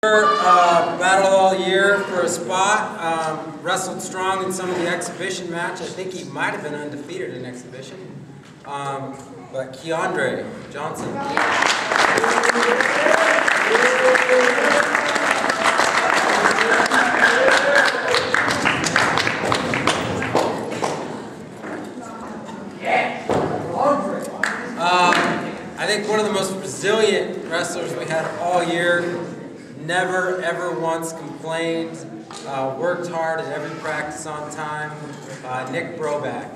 Battled all year for a spot, wrestled strong in some of the exhibition match. I think he might have been undefeated in exhibition. But Keandre Johnson. I think one of the most resilient wrestlers we had all year. Never, ever once complained. Worked hard at every practice on time. Nick Broback.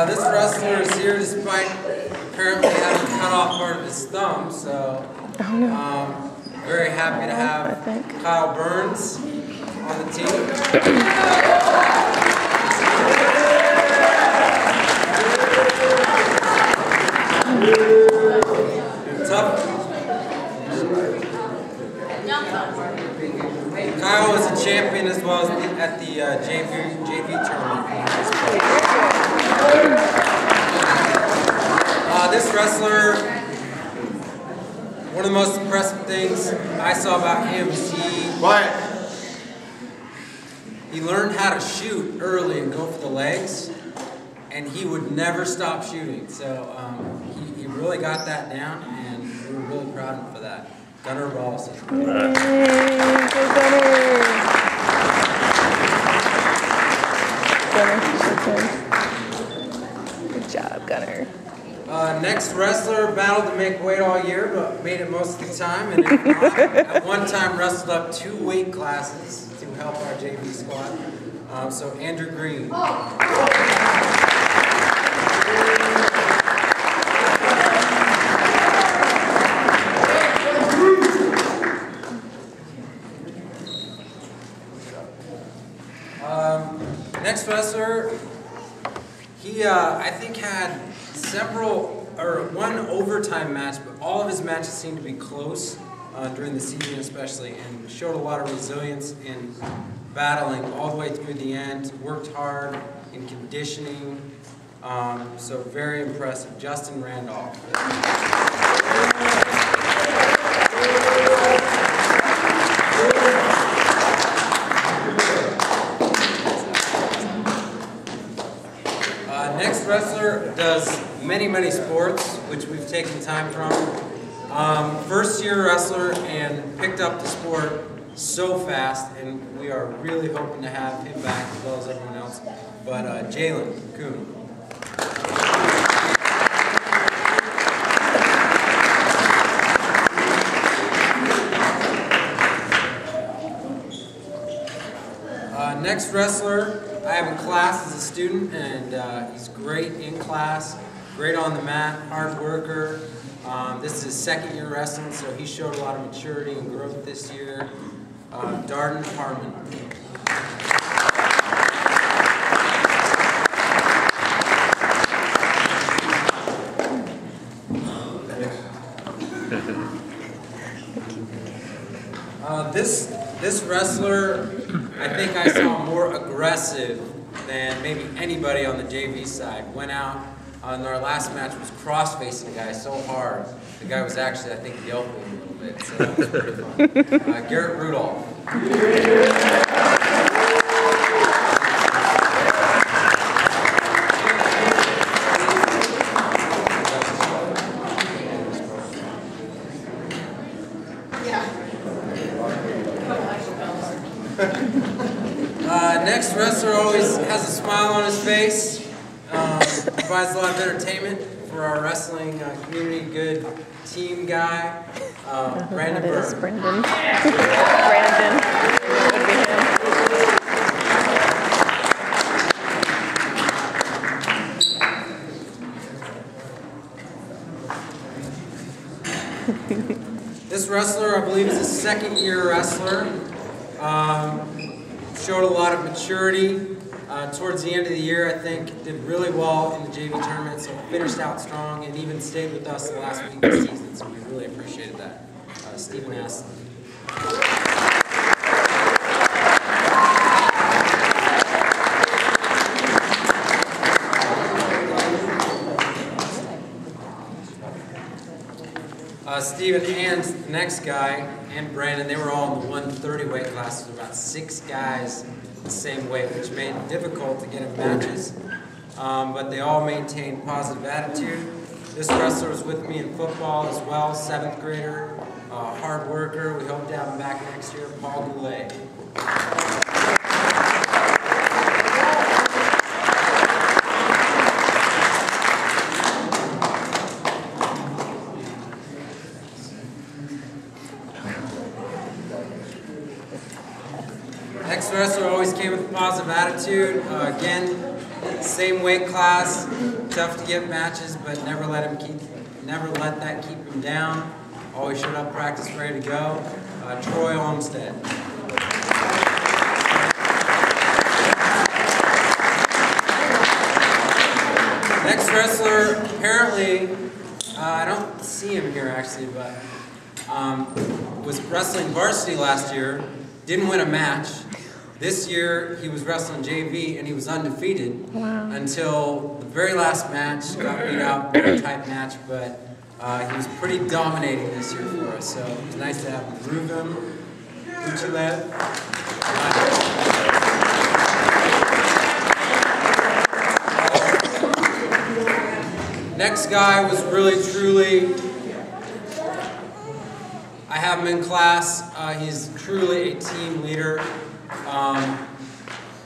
This wrestler is here despite apparently having cut off part of his thumb, so very happy to have Kyle Burns on the team. Tough. Kyle was a champion as well as at the JV tournament. This wrestler, one of the most impressive things I saw about him is he learned how to shoot early and go for the legs, and he would never stop shooting. So he really got that down, and we were really proud of him for that. Gunnar Balls. Good job, Gunnar. Next wrestler battled to make weight all year, but made it most of the time. And at one time wrestled up 2 weight classes to help our JV squad. So Andrew Green. Next wrestler, he I think had one overtime match, but all of his matches seemed to be close during the season especially, and showed a lot of resilience in battling all the way through the end, worked hard in conditioning, so very impressive. Justin Randolph. Next wrestler does many sports, which we've taken time from. First year wrestler and picked up the sport so fast, and we are really hoping to have him back as well as everyone else. But Jalen Kuhn. Next wrestler I have in class as a student, and he's great in class, great on the mat, hard worker. This is his 2nd year wrestling, so he showed a lot of maturity and growth this year. Darden Harmon. This wrestler, I think I saw more aggressive than maybe anybody on the JV side. Went out on our last match, was cross-facing the guy so hard. The guy was actually, I think, yelping a little bit, so that was pretty fun. Garrett Rudolph. Next wrestler always has a smile on his face, provides a lot of entertainment for our wrestling community, good team guy, Brandon Byrne. Brandon would be him. This wrestler, I believe, is a 2nd year wrestler. Showed a lot of maturity. Towards the end of the year, I think, did really well in the JV tournament, so finished out strong and even stayed with us the last week of the season, so we really appreciated that. Stephen Aston. Steven and the next guy, and Brandon, they were all in the 130 weight class. There were about 6 guys the same weight, which made it difficult to get in matches. But they all maintained positive attitude. This wrestler was with me in football as well, 7th grader, hard worker. We hope to have him back next year, Paul Goulet. Next wrestler always came with a positive attitude. Again, same weight class, tough to get matches, but never let that keep him down. Always showed up, practice, ready to go. Troy Olmstead. Next wrestler, apparently, I don't see him here actually, but was wrestling varsity last year. Didn't win a match. This year, he was wrestling JV, and he was undefeated until the very last match. Got beat out in a tight match, but he was pretty dominating this year for us. So it was nice to have him. Ruvim Uchilev. Next guy was really, truly, I have him in class. He's truly a team leader.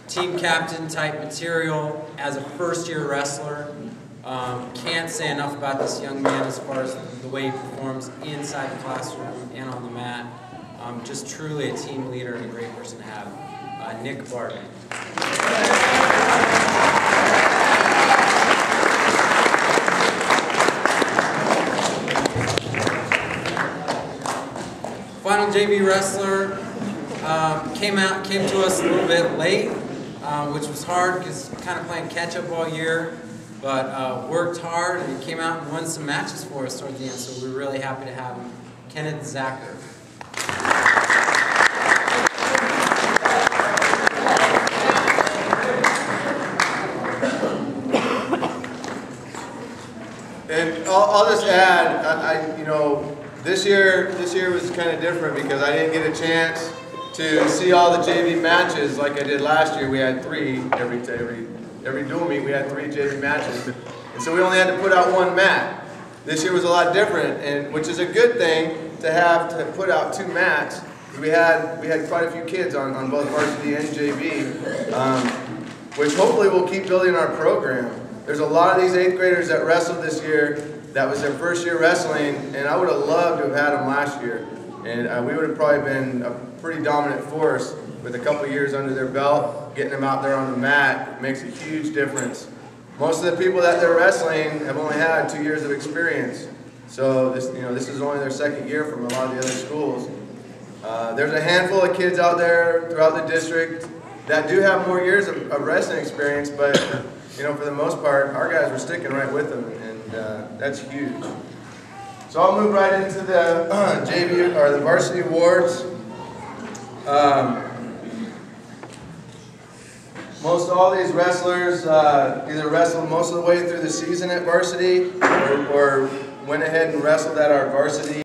Team captain type material as a first-year wrestler. Can't say enough about this young man as far as the way he performs inside the classroom and on the mat. Just truly a team leader and a great person to have. Nick Barton. Final JV wrestler. Came to us a little bit late, which was hard because kind of playing catch-up all year, but worked hard and came out and won some matches for us toward the end, so we were really happy to have him. Kenneth Zacher. And I'll just add, you know, this year was kind of different because I didn't get a chance to see all the JV matches like I did last year. We had 3 every dual meet. We had 3 JV matches, and so we only had to put out 1 mat. This year was a lot different, and which is a good thing to have to put out 2 mats. We had quite a few kids on both varsity and JV, which hopefully will keep building our program. There's a lot of these 8th graders that wrestled this year. That was their first year wrestling, and I would have loved to have had them last year. And we would have probably been a pretty dominant force with a couple years under their belt. Getting them out there on the mat makes a huge difference. Most of the people that they're wrestling have only had 2 years of experience. So this is only their 2nd year from a lot of the other schools. There's a handful of kids out there throughout the district that do have more years of wrestling experience, but for the most part, our guys were sticking right with them, and that's huge. So I'll move right into the JV or the varsity awards. Most all these wrestlers either wrestled most of the way through the season at varsity or went ahead and wrestled at our varsity